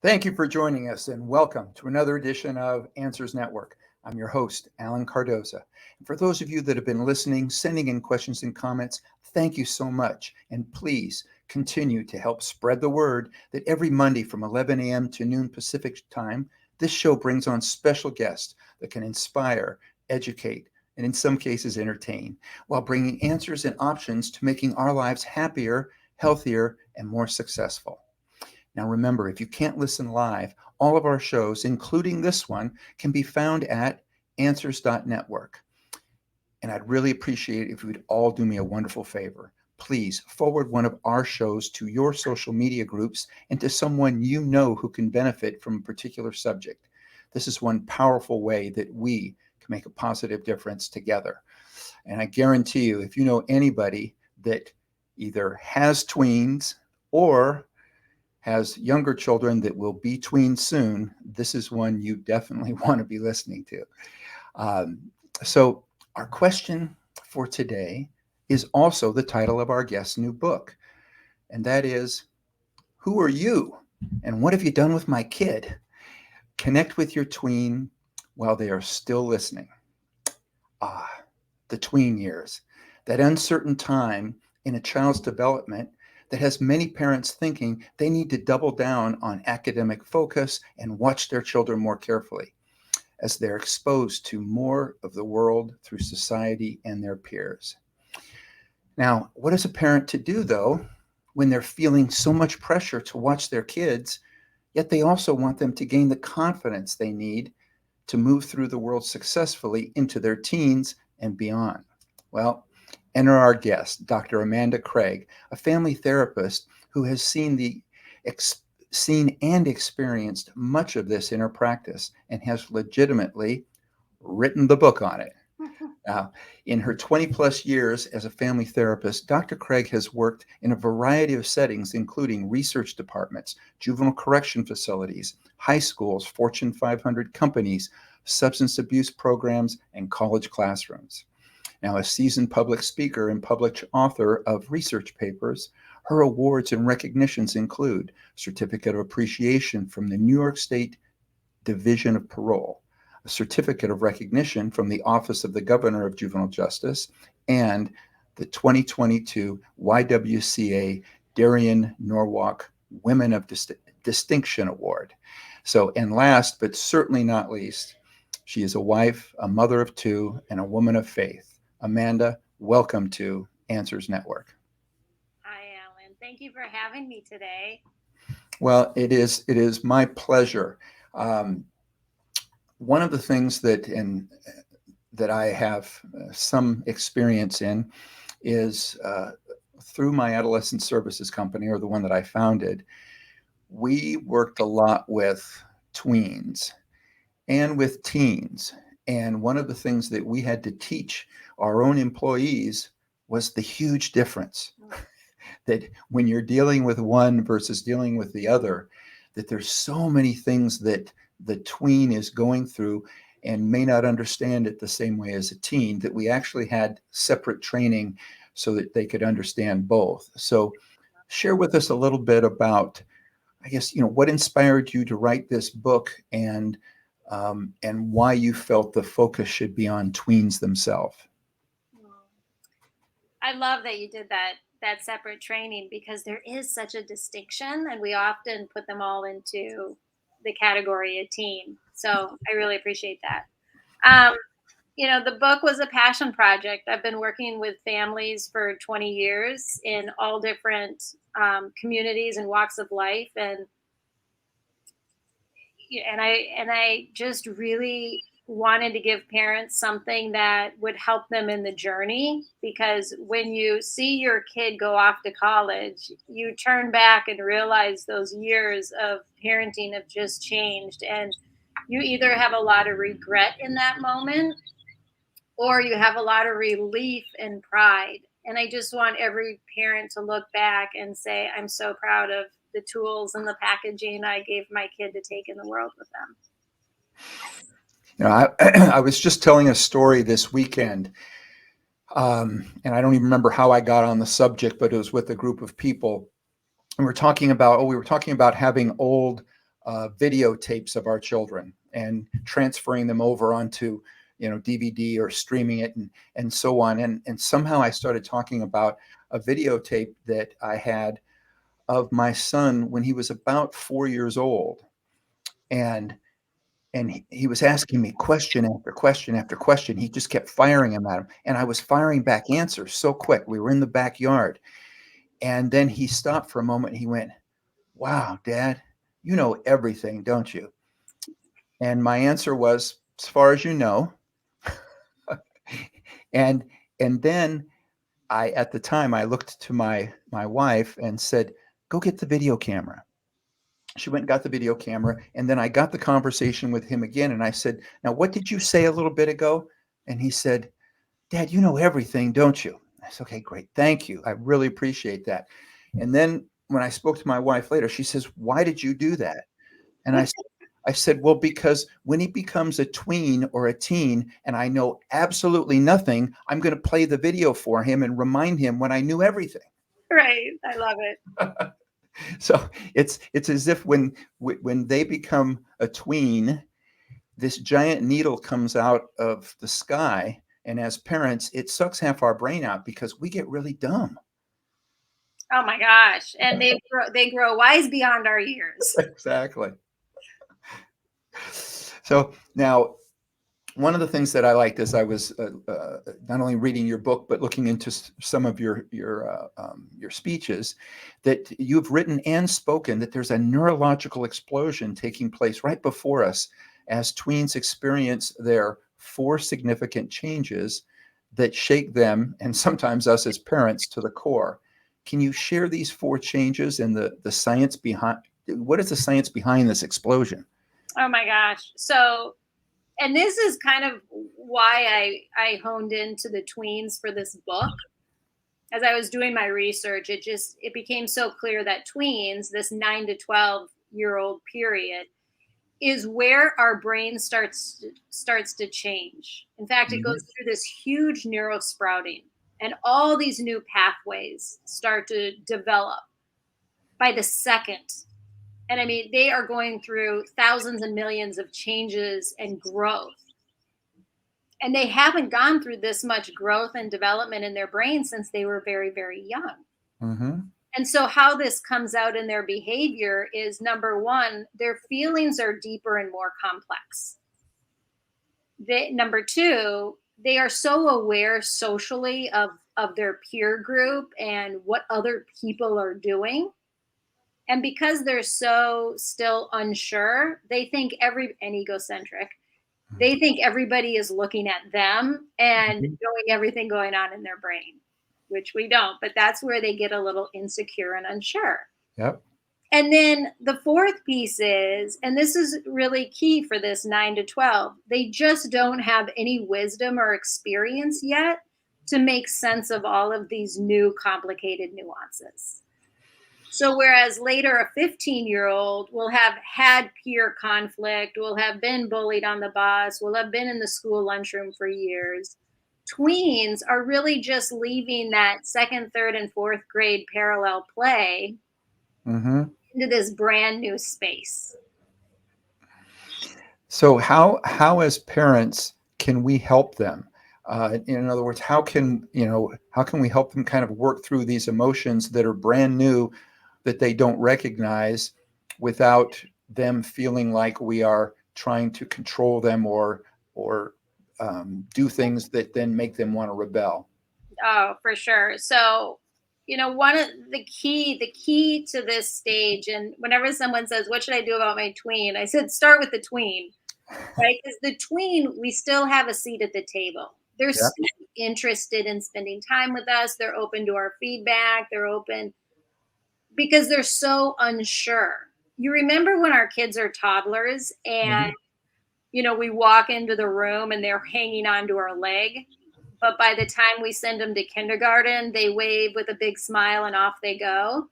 Thank you for joining us and welcome to another edition of Answers Network. I'm your host, Alan Cardoza. And for those of you that have been listening, sending in questions and comments, thank you so much. And please continue to help spread the word that every Monday from 11 a.m. to noon Pacific time, this show brings on special guests that can inspire, educate, and in some cases entertain, while bringing answers and options to making our lives happier, healthier, and more successful. Now, remember, if you can't listen live, all of our shows, including this one, can be found at answers.network. And I'd really appreciate it if you would all do me a wonderful favor. Please forward one of our shows to your social media groups and to someone you know who can benefit from a particular subject. This is one powerful way that we can make a positive difference together. And I guarantee you, if you know anybody that either has tweens or has younger children that will be tweens soon, this is one you definitely want to be listening to. So our question for today is also the title of our guest's new book, and that is, Who Are You? And What Have You Done with My Kid? Connect with your tween while they are still listening. The tween years, that uncertain time in a child's development that has many parents thinking they need to double down on academic focus and watch their children more carefully as they're exposed to more of the world through society and their peers. Now, what is a parent to do, though, when they're feeling so much pressure to watch their kids, yet they also want them to gain the confidence they need to move through the world successfully into their teens and beyond? Well, enter our guest, Dr. Amanda Craig, a family therapist who has seen and experienced much of this in her practice and has legitimately written the book on it. Now, in her 20 plus years as a family therapist, Dr. Craig has worked in a variety of settings, including research departments, juvenile correction facilities, high schools, Fortune 500 companies, substance abuse programs, and college classrooms. Now, a seasoned public speaker and published author of research papers, her awards and recognitions include Certificate of Appreciation from the New York State Division of Parole, a Certificate of Recognition from the Office of the Governor of Juvenile Justice, and the 2022 YWCA Darien Norwalk Women of Distinction Award. So, and last but certainly not least, she is a wife, a mother of two, and a woman of faith. Amanda, welcome to Answers Network. Hi, Alan. Thank you for having me today. Well, it is my pleasure. One of the things that I have some experience in is through my adolescent services company, or the one that I founded. We worked a lot with tweens and with teens. And one of the things that we had to teach our own employees was the huge difference that when you're dealing with one versus dealing with the other, that there's so many things that the tween is going through and may not understand it the same way as a teen, that we actually had separate training so that they could understand both. So share with us a little bit about, I guess, what inspired you to write this book, and why you felt the focus should be on tweens themselves. I love that you did that separate training, because there is such a distinction, and we often put them all into the category of teen. So I really appreciate that. The book was a passion project. I've been working with families for 20 years in all different communities and walks of life, and I just really wanted to give parents something that would help them in the journey, because when you see your kid go off to college, you turn back and realize those years of parenting have just changed, and you either have a lot of regret in that moment, or you have a lot of relief and pride. And I just want every parent to look back and say, I'm so proud of the tools and the packaging I gave my kid to take in the world with them. I was just telling a story this weekend, and I don't even remember how I got on the subject, but it was with a group of people, and we were talking about having old videotapes of our children and transferring them over onto DVD or streaming it and so on. And somehow I started talking about a videotape that I had of my son when he was about 4 years old. And he was asking me question after question after question. He just kept firing them at him. And I was firing back answers so quick. We were in the backyard. And then he stopped for a moment. And he went, "Wow, Dad, you know everything, don't you?" And my answer was, "As far as you know." and and then at the time I looked to my wife and said, "Go get the video camera." She went and got the video camera, and then I got the conversation with him again, and I said, "Now, what did you say a little bit ago?" And he said, "Dad, you know everything, don't you?" I said, "Okay, great. Thank you. I really appreciate that." And then when I spoke to my wife later, she says, "Why did you do that?" And I said, "Well, because when he becomes a tween or a teen and I know absolutely nothing, I'm going to play the video for him and remind him when I knew everything." Right. I love it. So it's as if when they become a tween, this giant needle comes out of the sky, and as parents, it sucks half our brain out because we get really dumb. Oh my gosh. And they grow wise beyond our years. Exactly. So now, one of the things that I liked as I was not only reading your book but looking into some of your speeches, that you've written and spoken that there's a neurological explosion taking place right before us as tweens experience their four significant changes that shake them and sometimes us as parents to the core. Can you share these four changes and the science behind? What is the science behind this explosion? Oh my gosh. So, and this is kind of why I honed into the tweens for this book. As I was doing my research, it became so clear that tweens, this 9 to 12-year-old period, is where our brain starts to change. In fact, it Mhm. goes through this huge neurosprouting, and all these new pathways start to develop by the second. And I mean, they are going through thousands and millions of changes and growth. And they haven't gone through this much growth and development in their brain since they were very, very young. Mhm. And so, how this comes out in their behavior is number one, their feelings are deeper and more complex. Number two, they are so aware socially of their peer group and what other people are doing. And because they're so still unsure, they think and egocentric, they think everybody is looking at them and Mhm. knowing everything going on in their brain, which we don't. But that's where they get a little insecure and unsure. Yep. And then the fourth piece is, and this is really key for this 9 to 12, they just don't have any wisdom or experience yet to make sense of all of these new complicated nuances. So, whereas later a 15-year-old will have had peer conflict, will have been bullied on the bus, will have been in the school lunchroom for years, tweens are really just leaving that second, third, and fourth grade parallel play Mhm. into this brand new space. So how as parents can we help them? In other words, how can we help them kind of work through these emotions that are brand new that they don't recognize without them feeling like we are trying to control them or do things that then make them want to rebel? Oh, for sure. So, one of the key to this stage, and whenever someone says, "What should I do about my tween?" I said, "Start with the tween." Right? Because the tween, we still have a seat at the table. They're Yeah. still interested in spending time with us. They're open to our feedback. They're open because they're so unsure. You remember when our kids are toddlers and, Mhm. we walk into the room and they're hanging onto our leg. But by the time we send them to kindergarten, they wave with a big smile and off they go.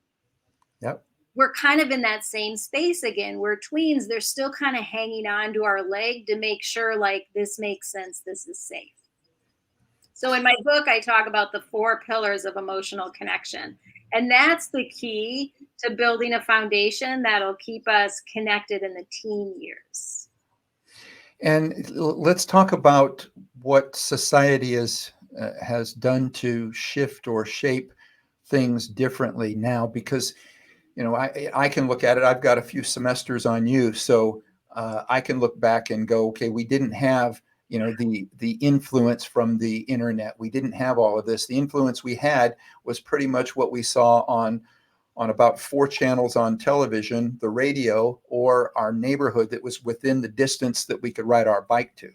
Yep. We're kind of in that same space again. We're tweens, they're still kind of hanging on to our leg to make sure, like, this makes sense, this is safe. So in my book, I talk about the four pillars of emotional connection. And that's the key to building a foundation that'll keep us connected in the teen years. And let's talk about what society has done to shift or shape things differently now, because I can look at it. I've got a few semesters on you, so I can look back and go, okay, we didn't have the influence from the internet. We didn't have all of this. The influence we had was pretty much what we saw on about 4 channels on television, the radio, or our neighborhood that was within the distance that we could ride our bike to.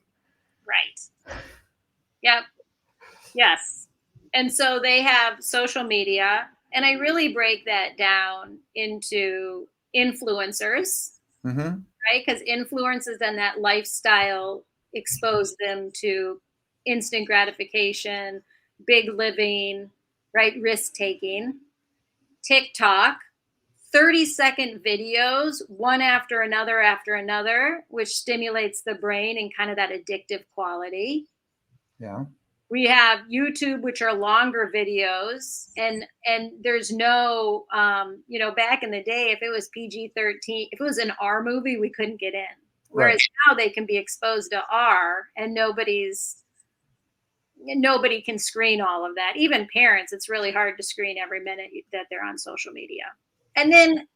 Right. Yep. Yes. And so they have social media, and I really break that down into influencers, Mm-hmm. right? Because influences and that lifestyle expose them to instant gratification, big living, right? Risk taking. TikTok, 30-second videos, one after another, which stimulates the brain and kind of that addictive quality. Yeah. We have YouTube, which are longer videos, and there's no, back in the day, if it was PG-13, if it was an R movie, we couldn't get in. Right. Whereas now they can be exposed to R, and nobody can screen all of that. Even parents, it's really hard to screen every minute that they're on social media. And then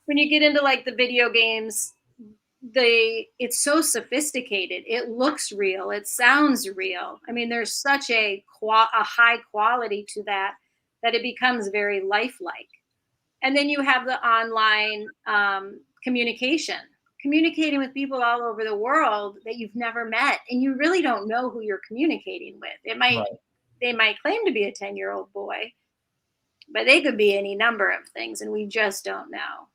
when you get into like the video games, it's so sophisticated. It looks real. It sounds real. I mean, there's such a high quality to that it becomes very lifelike. And then you have the online communicating with people all over the world that you've never met, and you really don't know who you're communicating with. Right. They might claim to be a 10-year-old boy, but they could be any number of things, and we just don't know.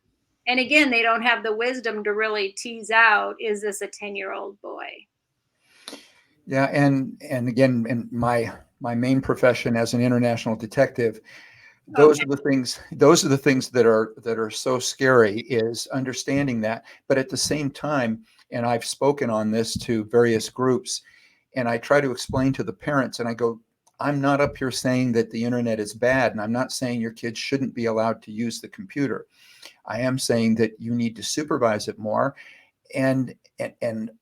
And again, they don't have the wisdom to really tease out, is this a 10-year-old boy? Yeah, and again, in my main profession as an international detective, those Okay. are the things that are so scary, is understanding that. But at the same time, and I've spoken on this to various groups, and I try to explain to the parents, and I go, I'm not up here saying that the internet is bad, and I'm not saying your kids shouldn't be allowed to use the computer. I am saying that you need to supervise it more. And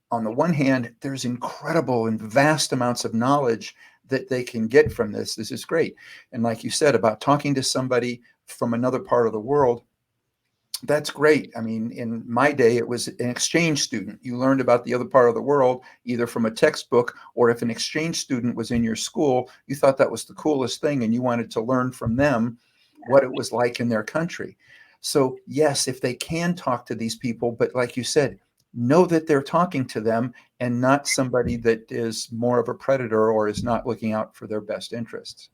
on the one hand, there's incredible and vast amounts of knowledge that they can get from this. This is great. And like you said about talking to somebody from another part of the world, that's great. I mean, in my day, it was an exchange student. You learned about the other part of the world either from a textbook, or if an exchange student was in your school, you thought that was the coolest thing and you wanted to learn from them what it was like in their country. So, yes, if they can talk to these people, but like you said, know that they're talking to them and not somebody that is more of a predator or is not looking out for their best interests.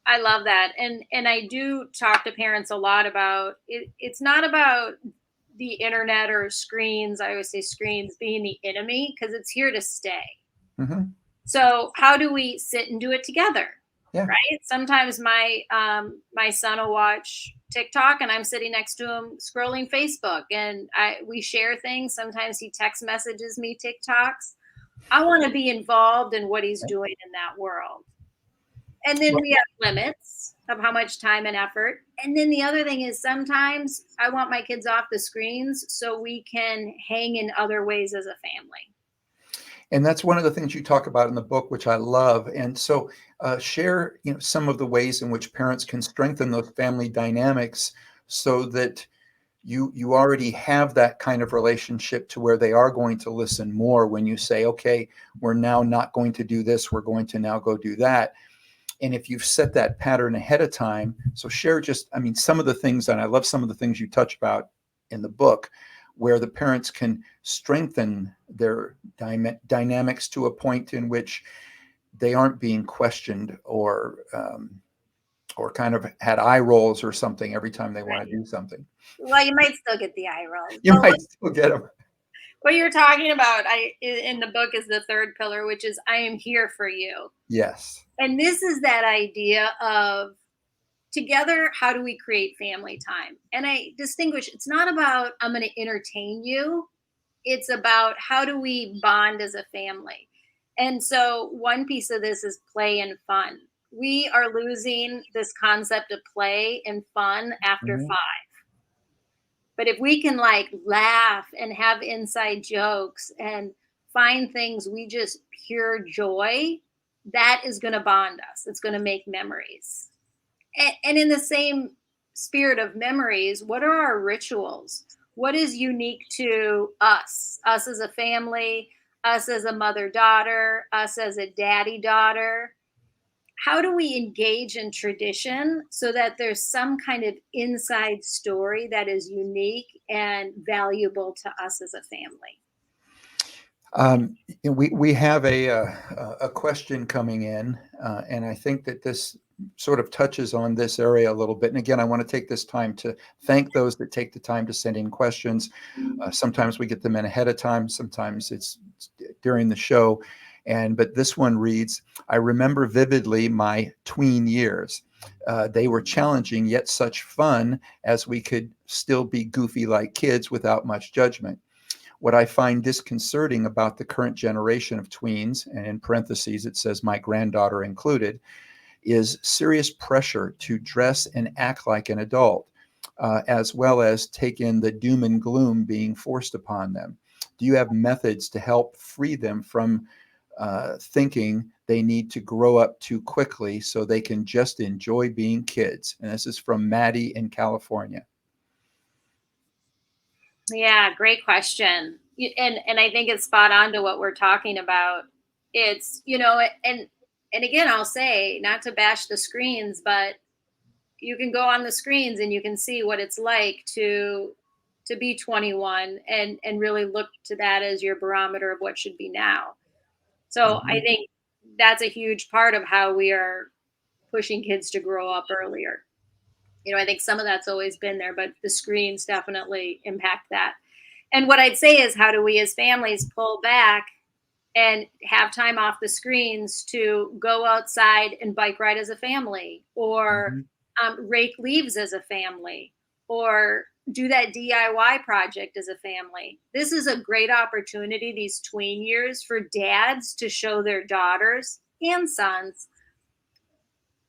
I love that. And I do talk to parents a lot about it. It's not about the internet or screens. I always say screens being the enemy, because it's here to stay. Hmm. So how do we sit and do it together? Yeah. Right? Sometimes my son will watch TikTok and I'm sitting next to him scrolling Facebook, and we share things. Sometimes he text messages me TikToks. I want to be involved in what he's doing in that world. And then we have limits of how much time and effort. And then the other thing is, sometimes I want my kids off the screens so we can hang in other ways as a family. And that's one of the things you talk about in the book, which I love. And so, share some of the ways in which parents can strengthen those family dynamics, so that you already have that kind of relationship to where they are going to listen more when you say, okay, we're now not going to do this, we're going to now go do that. And if you've set that pattern ahead of time, so share just, I mean, some of the things, and I love some of the things you touch about in the book, where the parents can strengthen their dynamics to a point in which they aren't being questioned or kind of had eye rolls or something every time they want to Right. do something. Well, you might still get the eye rolls. You might still get them. What you're talking about in the book is the third pillar, which is I am here for you. Yes. And this is that idea of, together, how do we create family time? And I distinguish, it's not about I'm going to entertain you. It's about how do we bond as a family. And so one piece of this is play and fun. we are losing this concept of play and fun after Mhm. 5. But if we can like laugh and have inside jokes and find things we just pure joy, that is going to bond us. It's going to make memories. And in the same spirit of memories, what are our rituals? What is unique to us as a family, us as a mother daughter, us as a daddy daughter? How do we engage in tradition so that there's some kind of inside story that is unique and valuable to us as a family? We have a question coming in, and I think that this sort of touches on this area a little bit. And again, I want to take this time to thank those that take the time to send in questions. Sometimes we get them in ahead of time, sometimes it's during the show. But this one reads, I remember vividly my tween years. They were challenging, yet such fun as we could still be goofy like kids without much judgment. What I find disconcerting about the current generation of tweens, and in parentheses it says my granddaughter included, is serious pressure to dress and act like an adult, as well as take in the doom and gloom being forced upon them. Do you have methods to help free them from thinking they need to grow up too quickly so they can just enjoy being kids? And this is from Maddie in California. Yeah, great question. And I think it's spot on to what we're talking about. It's, and again, I'll say, not to bash the screens, but you can go on the screens and you can see what it's like to be 21 and really look to that as your barometer of what should be now. So I Mhm. think that's a huge part of how we are pushing kids to grow up earlier. I think some of that's always been there, but the screens definitely impact that. And what I'd say is, how do we as families pull back and have time off the screens to go outside and bike ride as a family, or Mhm. rake leaves as a family, or do that DIY project as a family? This is a great opportunity, these tween years, for dads to show their daughters and sons,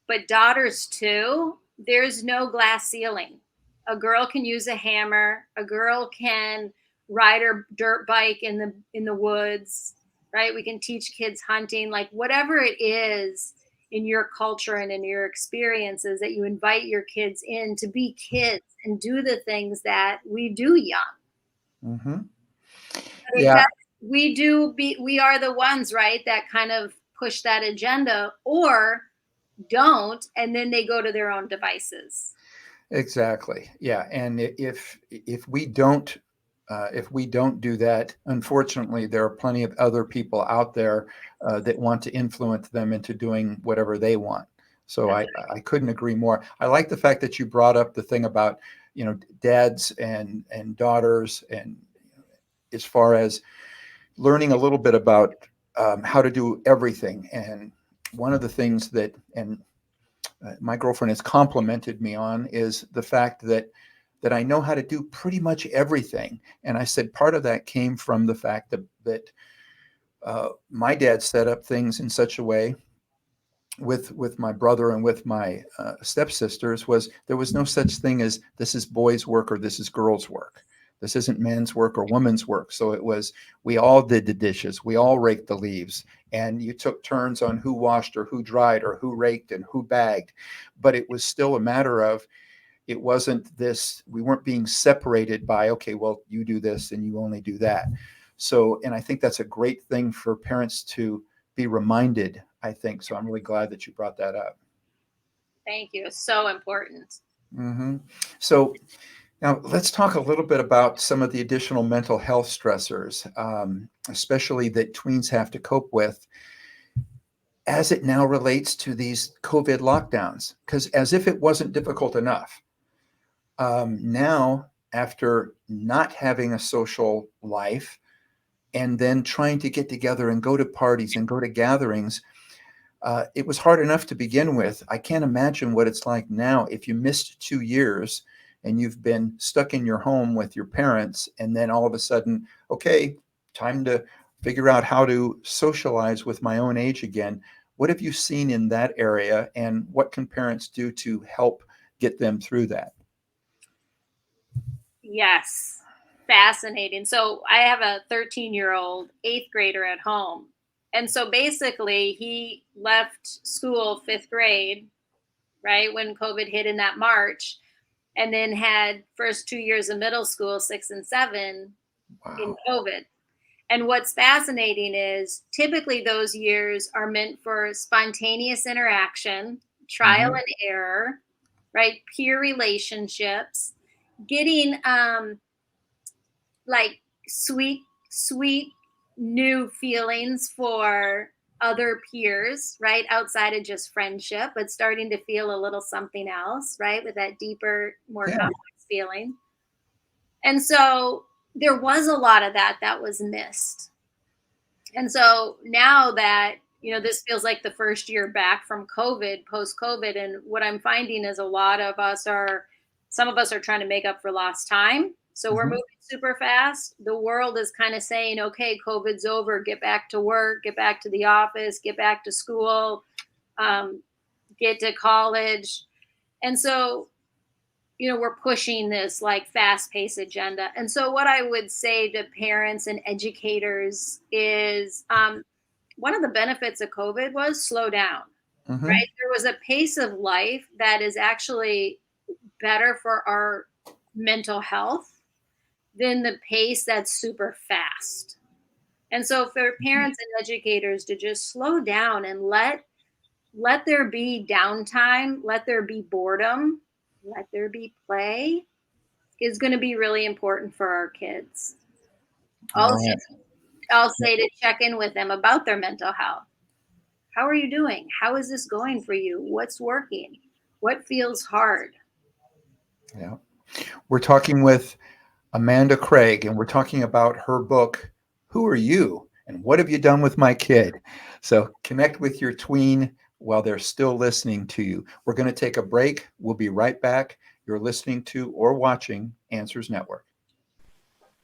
but daughters too, there's no glass ceiling. A girl can use a hammer, a girl can ride her dirt bike in the woods, right? We can teach kids hunting, like whatever it is in your culture and in your experiences, that you invite your kids in to be kids and do the things that we do young. Mhm. Yeah, That we are the ones, right, that kind of push that agenda, or don't, and then they go to their own devices. exactly. Yeah, and if we don't do that, unfortunately, there are plenty of other people out there that want to influence them into doing whatever they want. So That's I couldn't agree more. I like the fact that you brought up the thing about dads and daughters, and as far as learning a little bit about how to do everything. And one of the things that and my girlfriend has complimented me on is the fact that I know how to do pretty much everything. And I said part of that came from the fact that my dad set up things in such a way with my brother and with my stepsisters was there was no such thing as this is boys' work or this is girls' work. This isn't men's work or women's work. So it was we all did the dishes, we all raked the leaves, and you took turns on who washed or who dried or who raked and who bagged. But it was still a matter of it wasn't this we weren't being separated by okay, well you do this and you only do that. So and I think that's a great thing for parents to be reminded, I think. So I'm really glad that you brought that up. Thank you. It's so important. Hmm. So now let's talk a little bit about some of the additional mental health stressors, especially that tweens have to cope with as it now relates to these COVID lockdowns. Because as if it wasn't difficult enough, now after not having a social life and then trying to get together and go to parties and go to gatherings, it was hard enough to begin with. I can't imagine what it's like now if you missed 2 years and you've been stuck in your home with your parents, and then all of a sudden, okay, time to figure out how to socialize with my own age again. What have you seen in that area, and what can parents do to help get them through that? Yes. Fascinating. So I have a 13-year-old eighth grader at home. And so basically, he left school fifth grade, right, when COVID hit in that March, and then had first 2 years of middle school, six and seven, in Wow. COVID. And what's fascinating is typically those years are meant for spontaneous interaction, trial Hmm. and error, right? Peer relationships, getting like sweet new feelings for other peers, right? Outside of just friendship, but starting to feel a little something else, right? With that deeper, more Yeah. complex feeling. And so there was a lot of that was missed. And so now that, this feels like the first year back from COVID, post COVID, and what I'm finding is some of us are trying to make up for lost time. So we're Hmm. moving super fast. The world is kind of saying, okay, COVID's over, get back to work, get back to the office, get back to school, um, get to college. And so we're pushing this like fast paced agenda. And so, what I would say to parents and educators is one of the benefits of COVID was slow down, Hmm. right? There was a pace of life that is actually better for our mental health than the pace that's super fast. And so, for parents and educators to just slow down and let there be downtime, let there be boredom, let there be play, is going to be really important for our kids. All Also, right. I'll say to check in with them about their mental health. How are you doing? How is this going for you? What's working? What feels hard? Yeah. We're talking with Amanda Craig, and we're talking about her book, Who Are You? And What Have You Done with My Kid? So connect with your tween while they're still listening to you. We're going to take a break. We'll be right back. You're listening to or watching Answers Network.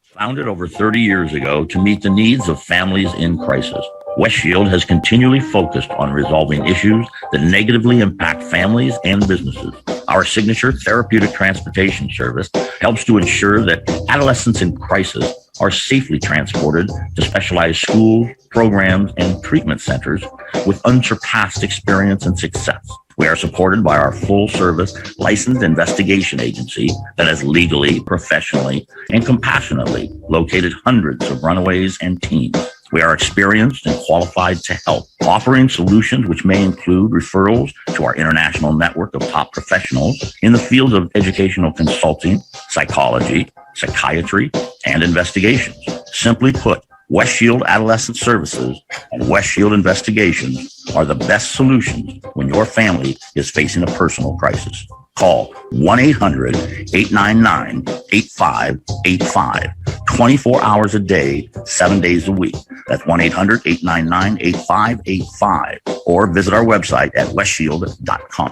Founded over 30 years ago to meet the needs of families in crisis, West Shield has continually focused on resolving issues that negatively impact families and businesses. Our signature therapeutic transportation service helps to ensure that adolescents in crisis are safely transported to specialized schools, programs, and treatment centers with unsurpassed experience and success. We are supported by our full-service licensed investigation agency that has legally, professionally, and compassionately located hundreds of runaways and teens. We are experienced and qualified to help, offering solutions which may include referrals to our international network of top professionals in the fields of educational consulting, psychology, psychiatry, and investigations. Simply put, West Shield Adolescent Services and West Shield Investigations are the best solutions when your family is facing a personal crisis. Call 1-800-899-8585, 24 hours a day, 7 days a week. That's 1-800-899-8585, or visit our website at westshield.com.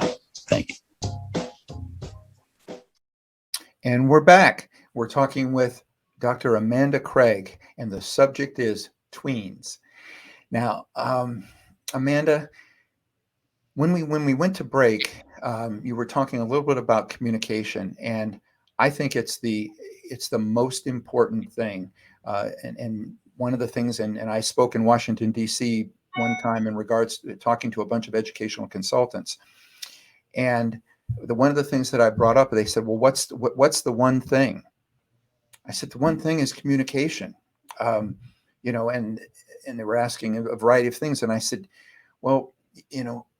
Thank you. And we're back. We're talking with Dr. Amanda Craig, and the subject is tweens. Now, Amanda, when we went to break, you were talking a little bit about communication, and I think it's the most important thing. And one of the things, and I spoke in Washington D.C. one time in regards to talking to a bunch of educational consultants, and one of the things that I brought up, they said, "Well, what's the one thing?" I said, "The one thing is communication." Um, and they were asking a variety of things, and I said, "Well,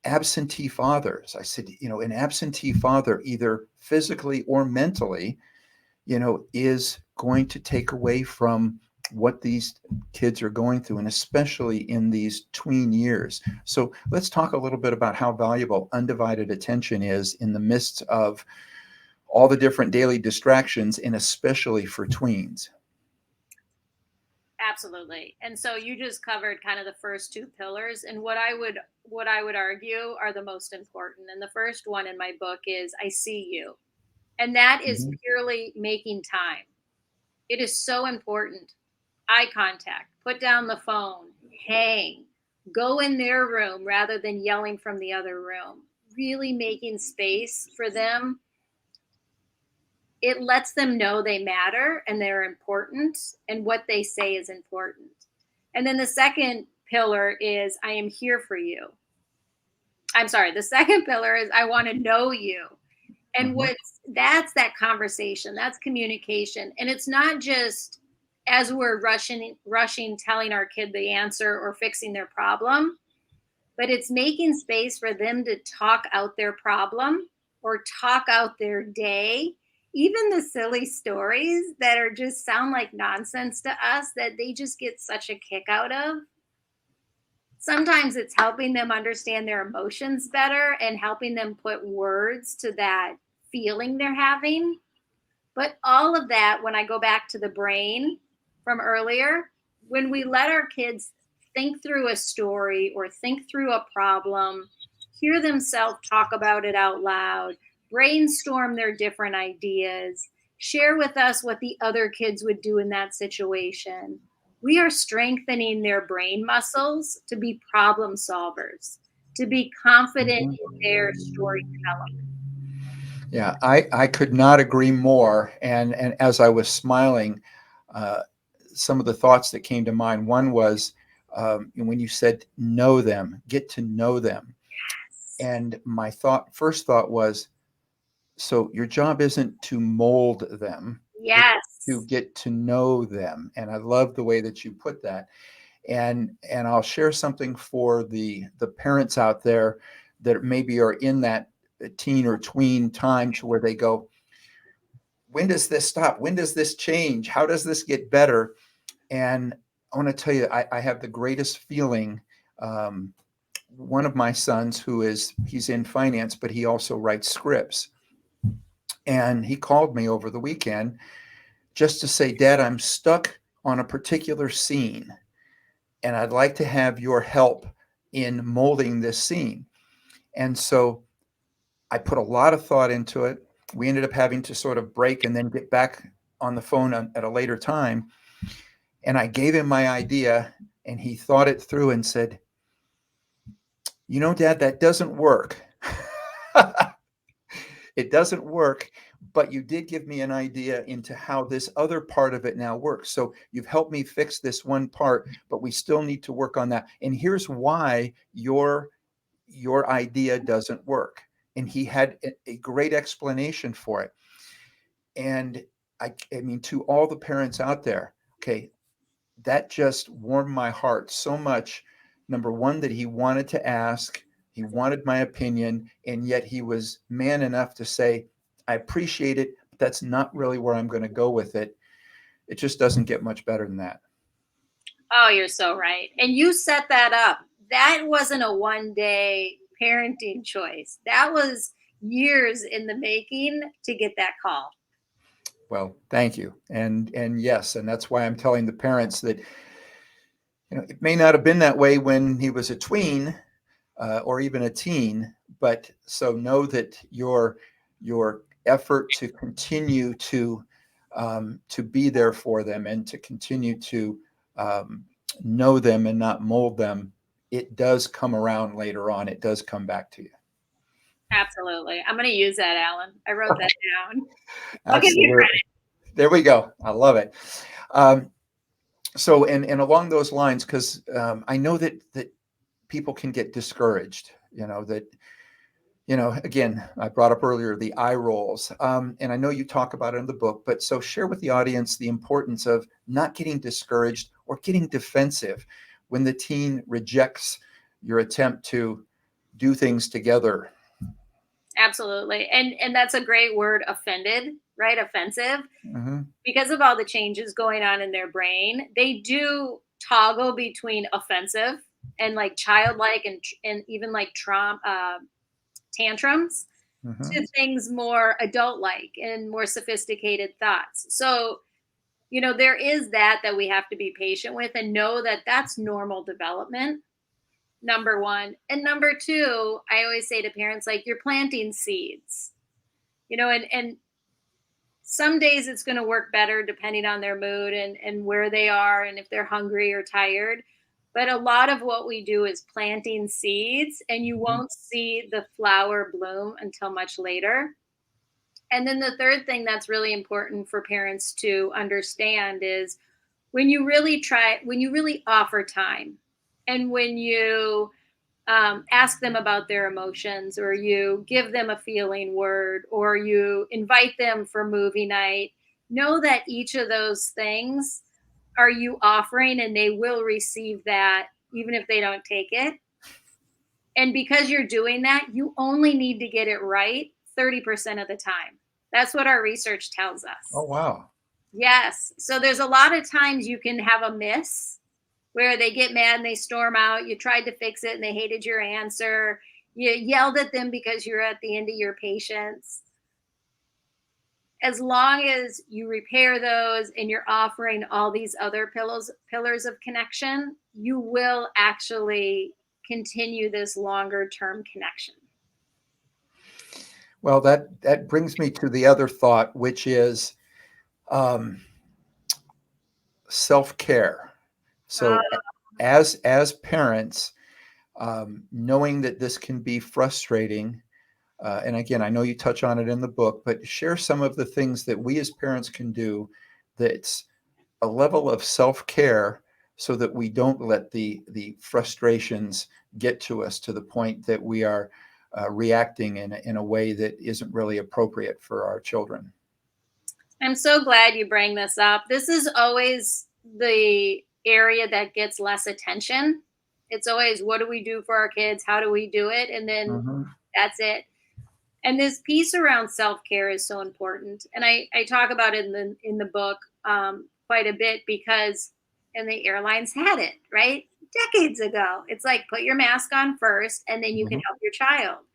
absentee fathers." I said, "An absentee father, either physically or mentally, is going to take away from what these kids are going through, and especially in these tween years." So let's talk a little bit about how valuable undivided attention is in the midst of all the different daily distractions, and especially for tweens. Absolutely. And so you just covered kind of the first two pillars, and what I would argue are the most important. And the first one in my book is I see you. And that is Mhm. purely making time. It is so important. Eye contact, put down the phone, hang, Go in their room rather than yelling from the other room. Really making space for them. It lets them know they matter and they're important and what they say is important. And then the second pillar is I am here for you. I'm sorry, the second pillar is I want to know you. And Mhm. that's that conversation, that's communication. And it's not just as we're rushing telling our kid the answer or fixing their problem, but it's making space for them to talk out their problem or talk out their day, even the silly stories that are just sound like nonsense to us that they just get such a kick out of. Sometimes it's helping them understand their emotions better and helping them put words to that feeling they're having. But all of that, when I go back to the brain from earlier, when we let our kids think through a story or think through a problem, hear themselves talk about it out loud, brainstorm their different ideas, share with us what the other kids would do in that situation, we are strengthening their brain muscles to be problem solvers, to be confident Mhm. in their story development. Yeah, I could not agree more. And as I was smiling, uh, some of the thoughts that came to mind. One was when you said know them, get to know them, and my first thought was, so your job isn't to mold them; it's to Yes. get to know them. And I love the way that you put that. And I'll share something for the parents out there that maybe are in that teen or tween time to where they go, when does this stop? When does this change? How does this get better? And I want to tell you, I have the greatest feeling. Um, One of my sons, he's in finance, but he also writes scripts. And he called me over the weekend just to say, Dad, I'm stuck on a particular scene, and I'd like to have your help in molding this scene. And so I put a lot of thought into it. We ended up having to sort of break and then get back on the phone at a later time. And I gave him my idea, and he thought it through and said, Dad, that doesn't work. It doesn't work, but you did give me an idea into how this other part of it now works. So you've helped me fix this one part, but we still need to work on that. And here's why your idea doesn't work. And he had a great explanation for it. And I mean, to all the parents out there, okay, that just warmed my heart so much. Number one, that he wanted to ask, he wanted my opinion, and yet he was man enough to say, I appreciate it, but that's not really where I'm going to go with it. It just doesn't get much better than that. Oh, you're so right. And you set that up. That wasn't a one day parenting choice. That was years in the making to get that call. Well, thank you. And yes, and that's why I'm telling the parents that it may not have been that way when he was a tween, or even a teen, but so know that your effort to continue to be there for them and to continue to um, know them and not mold them, it does come around later on. It does come back to you. Absolutely. I'm going to use that, Alan. I wrote that down. I'll give you Absolutely. credit. There we go. I love it. Um, so and along those lines, because I know that people can get discouraged. Again, I brought up earlier the eye rolls, and I know you talk about it in the book, but so share with the audience the importance of not getting discouraged or getting defensive when the teen rejects your attempt to do things together. Absolutely. And that's a great word, offended, right? Offensive. Hmm. Because of all the changes going on in their brain, they do toggle between offensive and like childlike and even like trauma tantrums Hmm. to things more adult like and more sophisticated thoughts. So, there is that we have to be patient with and know that that's normal development. Number one. And number two, I always say to parents, like, you're planting seeds, and some days it's going to work better depending on their mood and where they are and if they're hungry or tired. But a lot of what we do is planting seeds, and you Mhm. won't see the flower bloom until much later. And then the third thing that's really important for parents to understand is when you really offer time, and when you ask them about their emotions, or you give them a feeling word, or you invite them for movie night, know that each of those things are you offering, and they will receive that even if they don't take it. And because you're doing that, you only need to get it right 30% of the time. That's what our research tells Oh, us. wow. Yes. So there's a lot of times you can have a miss where they get mad and they storm out. You tried to fix it and they hated your answer. You yelled at them because you're at the end of your patience. As long as you repair those and you're offering all these other pillars of connection, you will actually continue this longer term connection. Well, that brings me to the other thought, which is um, self-care. So, Uh, as parents, knowing that this can be frustrating, and again, I know you touch on it in the book, but share some of the things that we as parents can do that's a level of self-care so that we don't let the frustrations get to us to the point that we are reacting in a way that isn't really appropriate for our children. I'm so glad you bring this up. This is always the area that gets less attention. It's always, what do we do for our kids? How do we do it? And then Mhm. that's it. And this piece around self-care is so important. And I talk about it in the book quite a bit, because and the airlines had it, right? Decades ago. It's like, put your mask on first and then you can Mhm. help your child.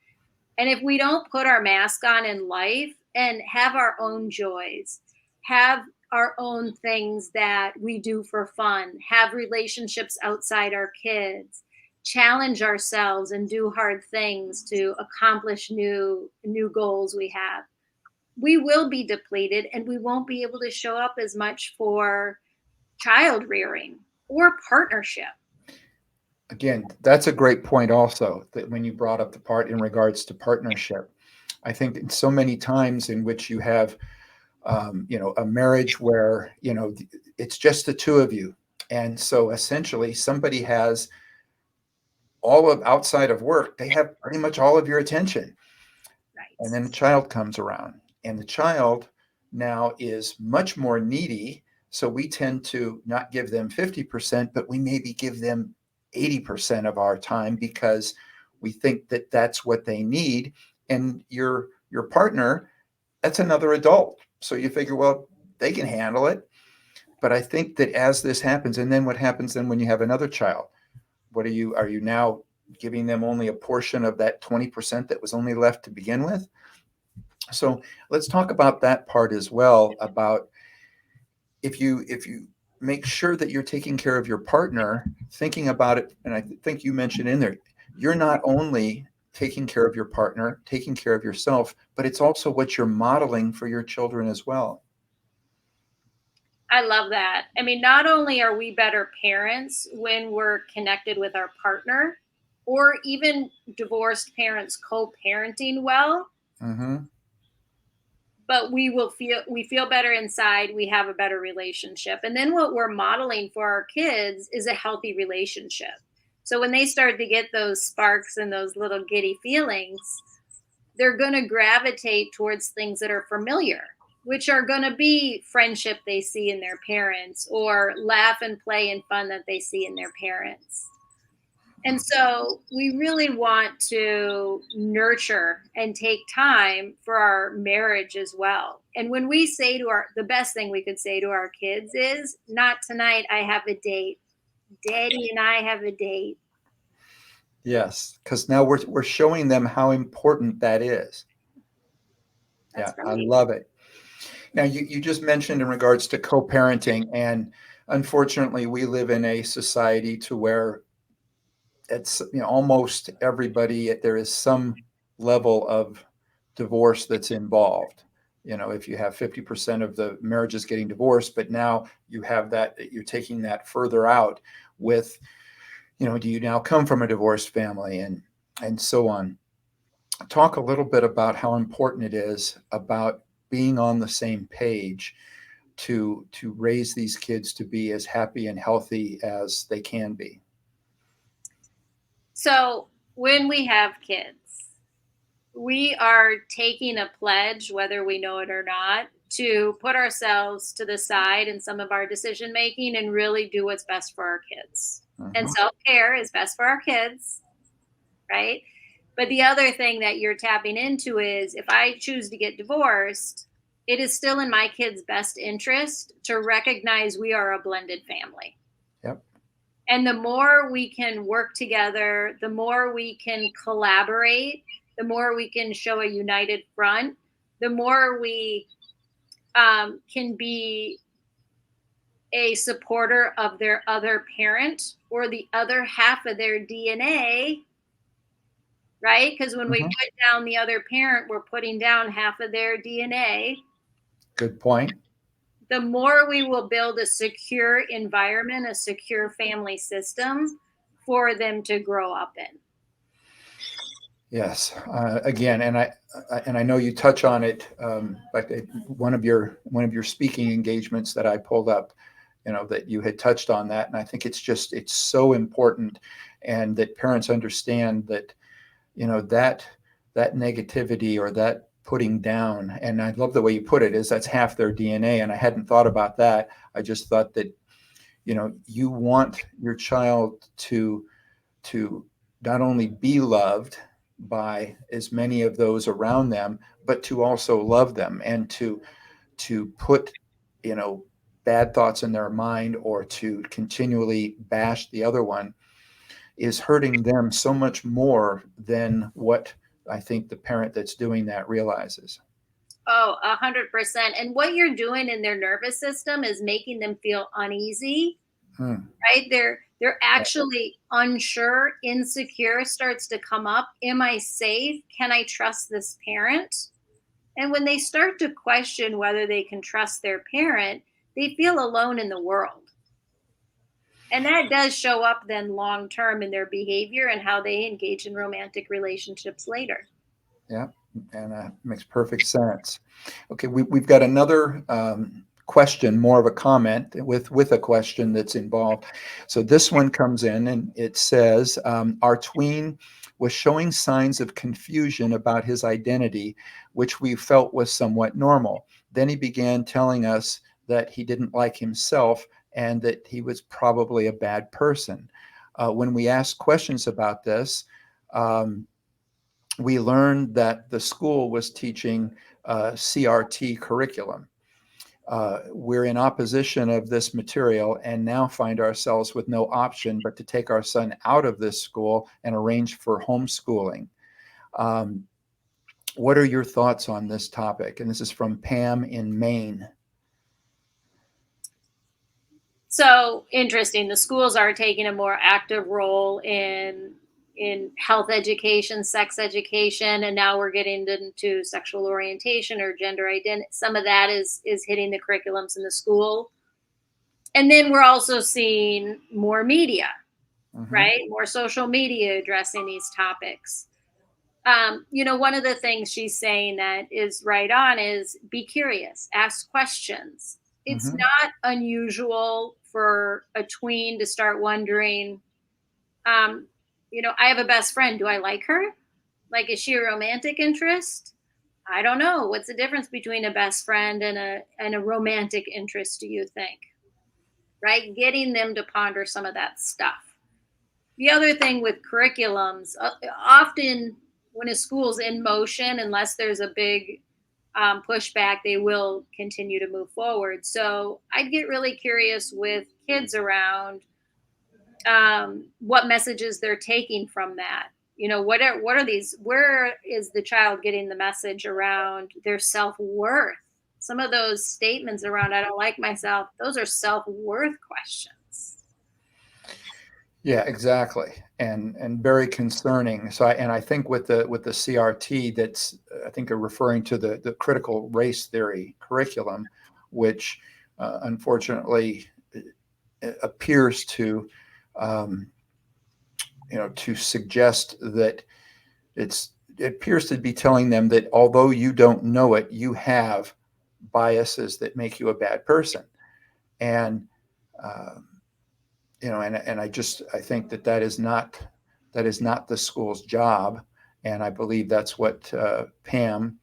And if we don't put our mask on in life and have our own joys, have our own things that we do for fun, have relationships outside our kids, challenge ourselves and do hard things to accomplish new goals we have, we will be depleted and we won't be able to show up as much for child rearing or partnership. Again, that's a great point also, that when you brought up the part in regards to partnership. I think in so many times in which you have a marriage where, it's just the two of you. And so essentially somebody has all of outside of work, they have pretty much all of your attention. Right. And then the child comes around, and the child now is much more needy. So we tend to not give them 50%, but we maybe give them 80% of our time because we think that that's what they need. And your partner, that's another adult. So you figure, well, they can handle it. But I think that as this happens, and then what happens then when you have another child? Are you now giving them only a portion of that 20% that was only left to begin with? So let's talk about that part as well, about if you make sure that you're taking care of your partner, thinking about it, and I think you mentioned in there, you're not only taking care of your partner, taking care of yourself, but it's also what you're modeling for your children as well. I love that. I mean, not only are we better parents when we're connected with our partner, or even divorced parents co-parenting well, Hmm. but we feel better inside, we have a better relationship. And then what we're modeling for our kids is a healthy relationship. So when they start to get those sparks and those little giddy feelings, they're going to gravitate towards things that are familiar, which are going to be friendship they see in their parents, or laugh and play and fun that they see in their parents. And so we really want to nurture and take time for our marriage as well. And when we say the best thing we could say to our kids is, not tonight, I have a date. Daddy and I have a date. Yes, because now we're showing them how important that is. Yeah, That's I right. love it. Now, you just mentioned in regards to co-parenting, and unfortunately, we live in a society to where it's, almost everybody, there is some level of divorce that's involved. If you have 50% of the marriages getting divorced, but now you have that, you're taking that further out with Do you now come from a divorced family, and so on. Talk a little bit about how important it is about being on the same page to raise these kids to be as happy and healthy as they can be. So when we have kids, we are taking a pledge, whether we know it or not, to put ourselves to the side in some of our decision making and really do what's best for our kids. And Mhm. self care is best for our kids, right? But the other thing that you're tapping into is if I choose to get divorced, it is still in my kids' best interest to recognize we are a blended family. Yep. And the more we can work together, the more we can collaborate, the more we can show a united front, the more we can be a supporter of their other parent or the other half of their DNA, right? Because when we Mhm. put down the other parent, we're putting down half of their DNA. Good point. The more we will build a secure environment, a secure family system for them to grow up in. Yes. Again, and I know you touch on it, like one of your speaking engagements that I pulled up, that you had touched on that, and I think it's so important, and that parents understand that, that negativity or that putting down, and I love the way you put it, is that's half their DNA, and I hadn't thought about that. I just thought that, you want your child to not only be loved by as many of those around them, but to also love them, and to put, you know, bad thoughts in their mind or to continually bash the other one is hurting them so much more than what I think the parent that's doing that realizes. Oh, 100%. And what you're doing in their nervous system is making them feel uneasy, Hmm. right? They're actually unsure, insecure starts to come up. Am I safe? Can I trust this parent? And when they start to question whether they can trust their parent, they feel alone in the world. And that does show up then long term in their behavior and how they engage in romantic relationships later. Yeah, and makes perfect sense. Okay, we've got another question, more of a comment with a question that's involved. So this one comes in and it says, our tween was showing signs of confusion about his identity, which we felt was somewhat normal. Then he began telling us that he didn't like himself and that he was probably a bad person. When we asked questions about this, um, we learned that the school was teaching CRT curriculum. We're in opposition of this material and now find ourselves with no option but to take our son out of this school and arrange for homeschooling. Um, what are your thoughts on this topic? And this is from Pam in Maine. So interesting. The schools are taking a more active role in health education, sex education, and now we're getting into sexual orientation or gender identity. Some of that is hitting the curriculums in the school. And then we're also seeing more media, Mm-hmm. right? More social media addressing these topics. One of the things she's saying that is right on is be curious, ask questions. It's Mm-hmm. not unusual for a tween to start wondering, um, I have a best friend. Do I like her? Like, is she a romantic interest? I don't know. What's the difference between a best friend and a romantic interest, do you think? Right? Getting them to ponder some of that stuff. The other thing with curriculums, often when a school's in motion, unless there's a big pushback, they will continue to move forward. So I'd get really curious with kids around what messages they're taking from that. What are these? Where is the child getting the message around their self worth? Some of those statements around "I don't like myself," those are self worth questions. Yeah, exactly, and very concerning. So, I think with the CRT, that's I think are referring to the critical race theory curriculum, which unfortunately appears to um, to suggest that it appears to be telling them that although you don't know it, you have biases that make you a bad person. And, and I think that is not the school's job. And I believe that's what Pam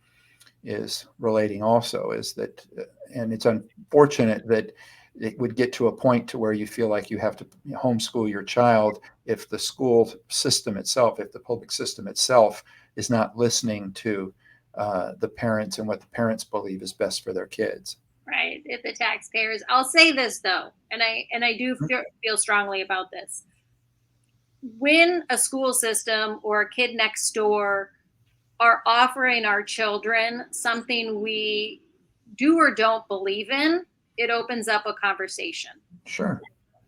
is relating also, is that, and it's unfortunate that it would get to a point to where you feel like you have to homeschool your child if the school system itself, if the public system itself is not listening to the parents and what the parents believe is best for their kids. Right. If the taxpayers, I'll say this though, and I do feel strongly about this. When a school system or a kid next door are offering our children something we do or don't believe in, it opens up a conversation. Sure.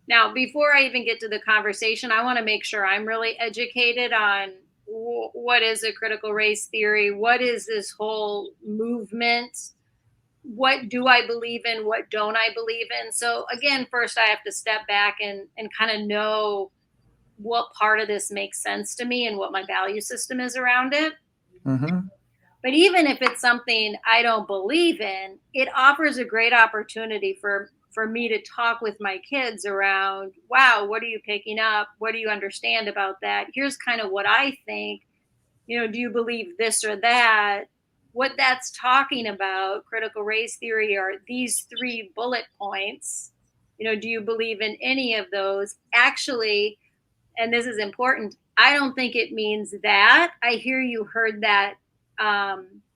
Now, before I even get to the conversation, I want to make sure I'm really educated on what is a critical race theory? What is this whole movement? What do I believe in? What don't I believe in? So again, first I have to step back and kind of know what part of this makes sense to me and what my value system is around it. Mm-hmm. But even if it's something I don't believe in, it offers a great opportunity for me to talk with my kids around, wow, what are you picking up? What do you understand about that? Here's kind of what I think. Do you believe this or that? What that's talking about, critical race theory, are these 3 bullet points. Do you believe in any of those? Actually, and this is important, I don't think it means that. I hear you heard that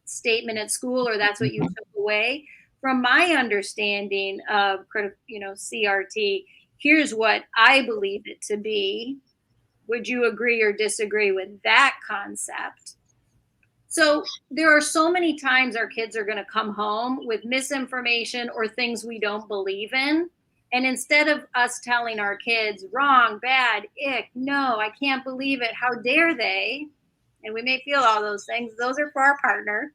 statement at school, or that's what you took away. From my understanding of CRT, here's what I believe it to be. Would you agree or disagree with that concept? So there are so many times our kids are going to come home with misinformation or things we don't believe in. And instead of us telling our kids wrong, bad, ick, no, I can't believe it, how dare they? And we may feel all those things. Those are for our partner.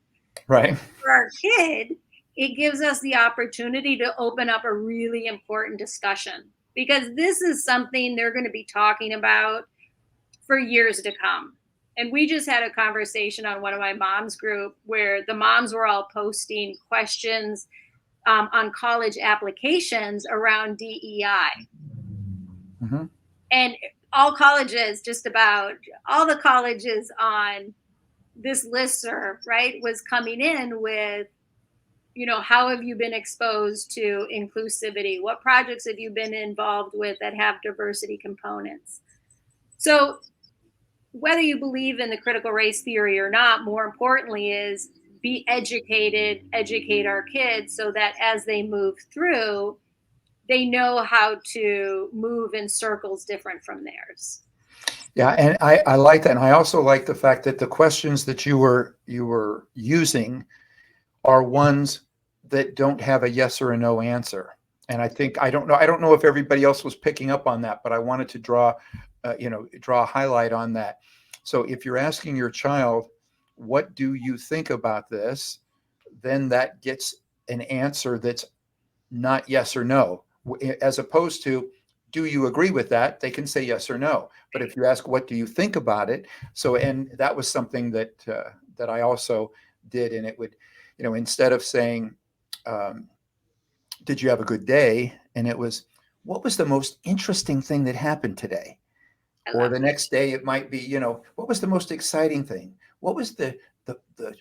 Right. For our kid, it gives us the opportunity to open up a really important discussion, because this is something they're going to be talking about for years to come. And we just had a conversation on one of my mom's group where the moms were all posting questions on college applications around DEI. Mm-hmm. And all colleges, just about all the colleges on this listserv, right, was coming in with, how have you been exposed to inclusivity? What projects have you been involved with that have diversity components? So whether you believe in the critical race theory or not, more importantly is be educated, educate our kids so that as they move through, they know how to move in circles different from theirs. Yeah, and I like that. And I also like the fact that the questions that you were using are ones that don't have a yes or a no answer. And I don't know if everybody else was picking up on that, but I wanted to draw a highlight on that. So if you're asking your child, what do you think about this? Then that gets an answer that's not yes or no, as opposed to, do you agree with that? They can say yes or no. But if you ask, what do you think about it? And that was something that I also did. And it would, instead of saying, did you have a good day? And it was, what was the most interesting thing that happened today? Or the next day it might be, what was the most exciting thing? What was the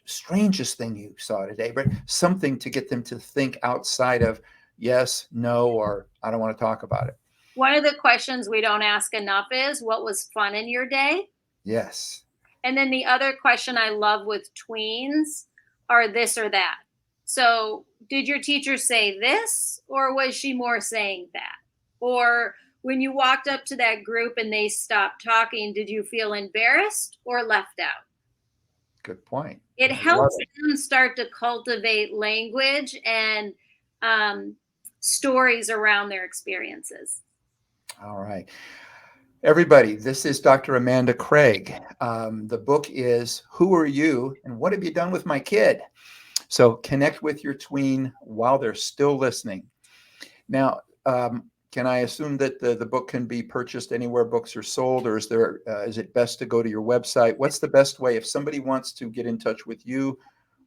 strangest thing you saw today? But something to get them to think outside of yes, no, or I don't want to talk about it. One of the questions we don't ask enough is, what was fun in your day? Yes. And then the other question I love with tweens are this or that. So did your teacher say this, or was she more saying that? Or when you walked up to that group and they stopped talking, did you feel embarrassed or left out? Good point. It helps them start to cultivate language and stories around their experiences. All right. Everybody, this is Dr. Amanda Craig. The book is Who Are You and What Have You Done with My Kid? So connect with your tween while they're still listening. Now, can I assume that the book can be purchased anywhere books are sold, or is it best to go to your website? What's the best way if somebody wants to get in touch with you,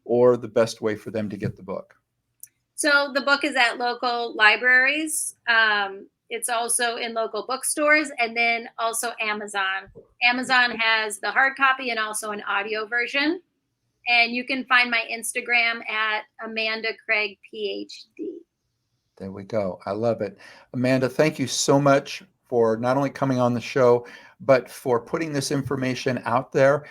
or the best way for them to get the book? So the book is at local libraries. It's also in local bookstores, and then also Amazon. Amazon has the hard copy and also an audio version. And you can find my Instagram at Amanda Craig, PhD. There we go. I love it. Amanda, thank you so much for not only coming on the show, but for putting this information out there.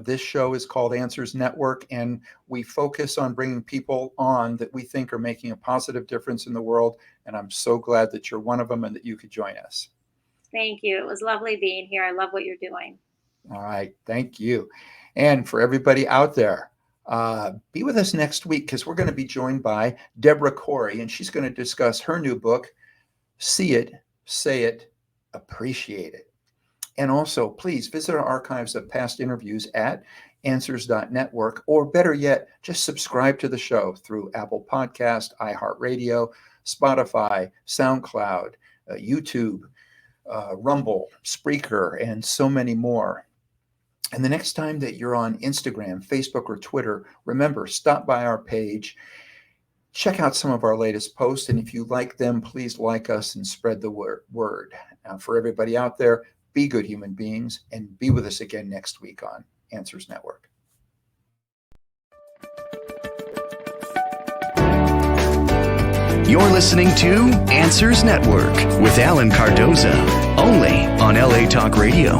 This show is called Answers Network, and we focus on bringing people on that we think are making a positive difference in the world. And I'm so glad that you're one of them and that you could join us. Thank you. It was lovely being here. I love what you're doing. All right. Thank you. And for everybody out there, be with us next week, because we're going to be joined by Deborah Corey, and she's going to discuss her new book, See It, Say It, Appreciate It. And also, please visit our archives of past interviews at answers.network, or better yet, just subscribe to the show through Apple Podcast, iHeartRadio, Spotify, SoundCloud, YouTube, Rumble, Spreaker, and so many more. And the next time that you're on Instagram, Facebook, or Twitter, remember, stop by our page, check out some of our latest posts, and if you like them, please like us and spread the word. Now, for everybody out there, be good human beings, and be with us again next week on Answers Network. You're listening to Answers Network with Alan Cardoza, only on LA Talk Radio.